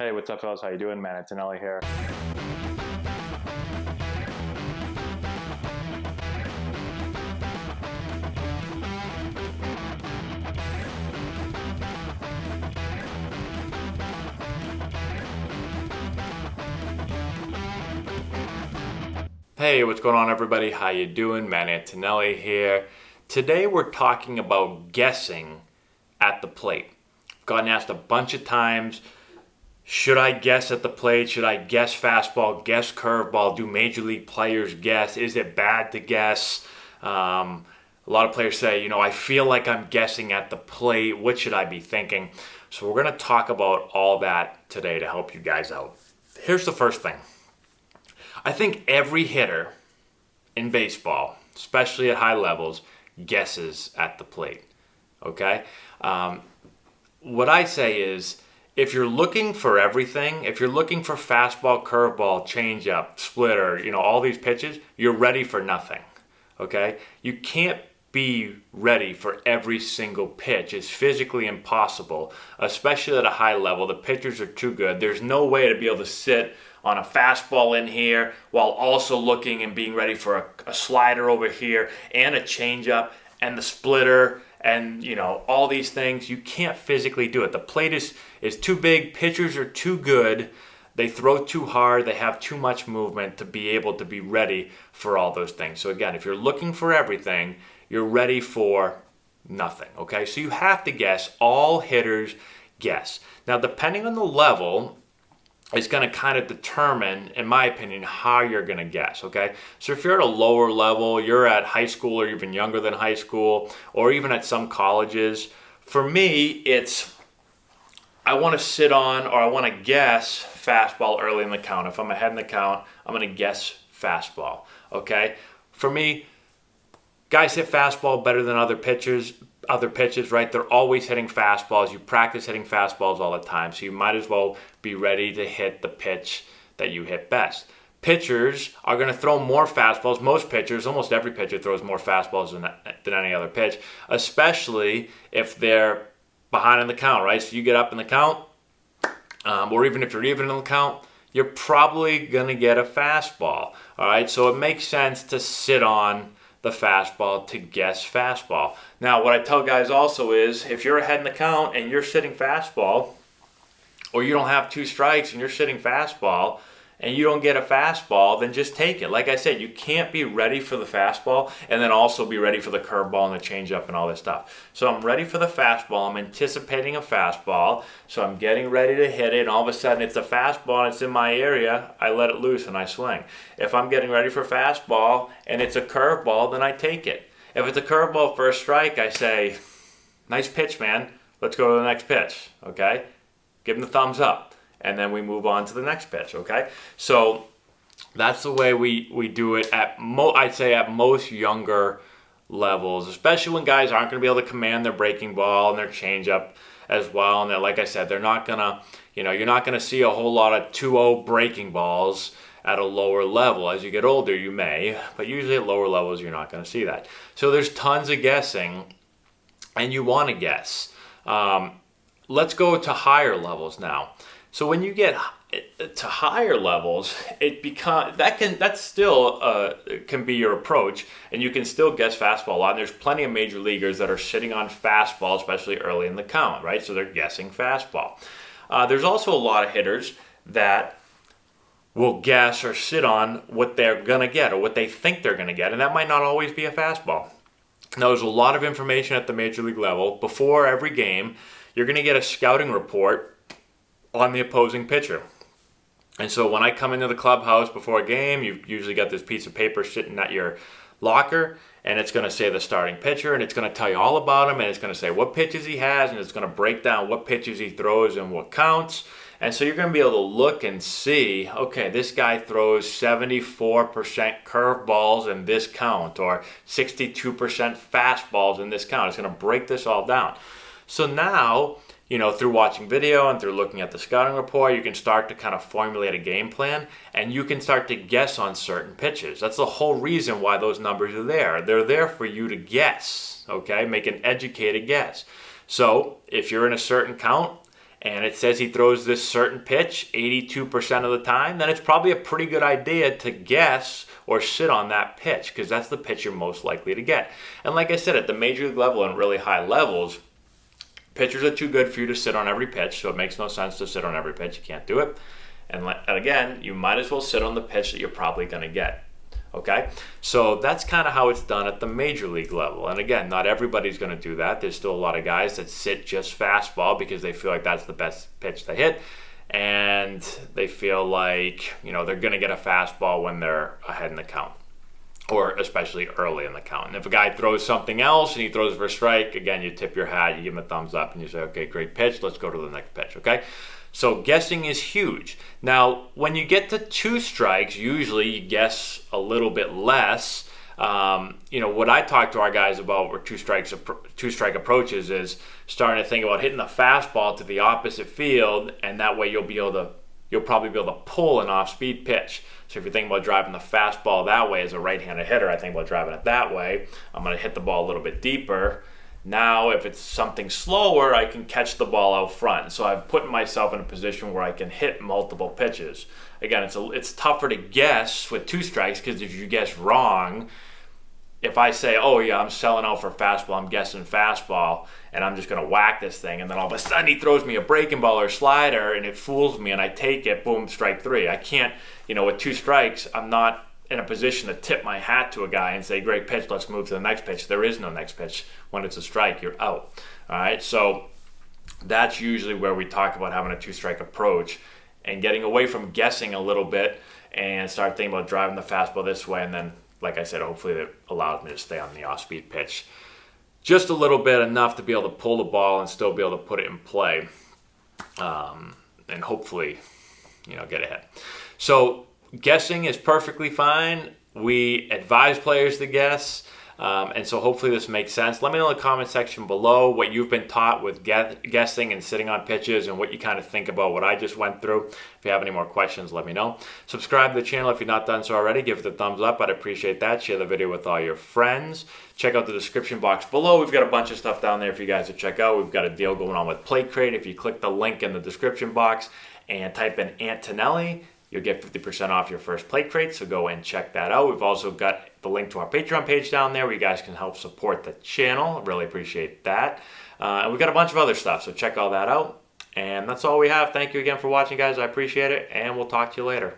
Hey, what's up, fellas? How you doing? Man, Antonelli here. Hey, what's going on, everybody? How you doing? Man, Antonelli here. Today we're talking about guessing at the plate. I've gotten asked a bunch of times, should I guess at the plate? Should I guess fastball, guess curveball? Do major league players guess? Is it bad to guess? A lot of players say, I feel like I'm guessing at the plate. What should I be thinking? So we're going to talk about all that today to help you guys out. Here's the first thing. I think every hitter in baseball, especially at high levels, guesses at the plate. Okay? What I say is, if you're looking for everything, if you're looking for fastball, curveball, changeup, splitter, all these pitches, you're ready for nothing. Okay? You can't be ready for every single pitch. It's physically impossible, especially at a high level. The pitchers are too good. There's no way to be able to sit on a fastball in here while also looking and being ready for a slider over here and a changeup and the splitter and all these things. You can't physically do it. The plate is too big. Pitchers are too good. They throw too hard. They have too much movement to be able to be ready for all those things. So again, if you're looking for everything, you're ready for nothing. Okay, so you have to guess. All hitters guess. Now, depending on the level, it's going to kind of determine, in my opinion, how you're going to guess, okay? So if you're at a lower level, you're at high school or even younger than high school, or even at some colleges, for me, it's I want to sit on or I want to guess fastball early in the count. If I'm ahead in the count, I'm going to guess fastball, okay? For me, guys hit fastball better than other pitches, right? They're always hitting fastballs. You practice hitting fastballs all the time, so you might as well be ready to hit the pitch that you hit best. Pitchers are going to throw more fastballs. Most pitchers, almost every pitcher throws more fastballs than any other pitch, especially if they're behind in the count, right? So you get up in the count, or even if you're even in the count, you're probably going to get a fastball, all right? So it makes sense to sit on the fastball to guess fastball. Now, what I tell guys also is, if you're ahead in the count and you're sitting fastball, or you don't have two strikes and you're sitting fastball, and you don't get a fastball, then just take it. Like I said, you can't be ready for the fastball and then also be ready for the curveball and the changeup and all this stuff. So I'm ready for the fastball. I'm anticipating a fastball. So I'm getting ready to hit it, and all of a sudden it's a fastball and it's in my area. I let it loose and I swing. If I'm getting ready for fastball and it's a curveball, then I take it. If it's a curveball for a strike, I say, nice pitch, man. Let's go to the next pitch, okay? Give him the thumbs up. And then we move on to the next pitch, okay? So that's the way we do it I'd say at most younger levels, especially when guys aren't going to be able to command their breaking ball and their changeup as well. And like I said, they're not going to, you're not going to see a whole lot of 2-0 breaking balls at a lower level. As you get older, you may, but usually at lower levels, you're not going to see that. So there's tons of guessing, and you want to guess. Let's go to higher levels now. So when you get to higher levels, that still can be your approach, and you can still guess fastball a lot. And there's plenty of major leaguers that are sitting on fastball, especially early in the count, right? So they're guessing fastball. There's also a lot of hitters that will guess or sit on what they're going to get or what they think they're going to get, and that might not always be a fastball. Now, there's a lot of information at the major league level. Before every game, you're going to get a scouting report on the opposing pitcher. And so when I come into the clubhouse before a game, you've usually got this piece of paper sitting at your locker, and it's going to say the starting pitcher, and it's going to tell you all about him, and it's going to say what pitches he has, and it's going to break down what pitches he throws and what counts. And so you're going to be able to look and see, okay, this guy throws 74% curveballs in this count, or 62% fastballs in this count. It's going to break this all down. So now, through watching video and through looking at the scouting report, you can start to kind of formulate a game plan, and you can start to guess on certain pitches. That's the whole reason why those numbers are there. They're there for you to guess, okay? Make an educated guess. So if you're in a certain count and it says he throws this certain pitch 82% of the time, then it's probably a pretty good idea to guess or sit on that pitch, because that's the pitch you're most likely to get. And like I said, at the major league level and really high levels, pitchers are too good for you to sit on every pitch, so it makes no sense to sit on every pitch. You can't do it. And again, you might as well sit on the pitch that you're probably going to get. Okay, so that's kind of how it's done at the major league level. And again, not everybody's going to do that. There's still a lot of guys that sit just fastball because they feel like that's the best pitch they hit, and they feel like, you know, they're going to get a fastball when they're ahead in the count, or especially early in the count. And if a guy throws something else and he throws for a strike, again, you tip your hat, you give him a thumbs up, and you say, okay, great pitch, let's go to the next pitch. Okay, so guessing is huge. Now, when you get to 2 strikes, usually you guess a little bit less. You know, what I talk to our guys about with two strike approaches is starting to think about hitting the fastball to the opposite field, and that way you'll probably be able to pull an off-speed pitch. So if you're thinking about driving the fastball that way as a right-handed hitter, I think about driving it that way. I'm going to hit the ball a little bit deeper. Now, if it's something slower, I can catch the ball out front. So I've put myself in a position where I can hit multiple pitches. Again, it's tougher to guess with 2 strikes, because if you guess wrong, if I say, oh yeah, I'm selling out for fastball, I'm guessing fastball, and I'm just going to whack this thing, and then all of a sudden he throws me a breaking ball or a slider, and it fools me, and I take it, boom, strike 3. I can't, you know, with 2 strikes, I'm not in a position to tip my hat to a guy and say, great pitch, let's move to the next pitch. There is no next pitch. When it's a strike, you're out. All right, so that's usually where we talk about having a 2-strike approach and getting away from guessing a little bit and start thinking about driving the fastball this way, and then, like I said, hopefully that allows me to stay on the off-speed pitch just a little bit, enough to be able to pull the ball and still be able to put it in play, and hopefully, you know, get ahead. So guessing is perfectly fine. We advise players to guess, and so hopefully this makes sense. Let me know in the comment section below what you've been taught with guessing and sitting on pitches, and what you kind of think about what I just went through. If you have any more questions, let me know. Subscribe to the channel if you're not done so already. Give it a thumbs up. I'd appreciate that. Share the video with all your friends. Check out the description box below. We've got a bunch of stuff down there for you guys to check out. We've got a deal going on with Plate Crate. If you click the link in the description box and type in Antonelli, you'll get 50% off your first Plate Crate, so go and check that out. We've also got the link to our Patreon page down there where you guys can help support the channel. Really appreciate that. And we've got a bunch of other stuff, so check all that out. And that's all we have. Thank you again for watching, guys. I appreciate it, and we'll talk to you later.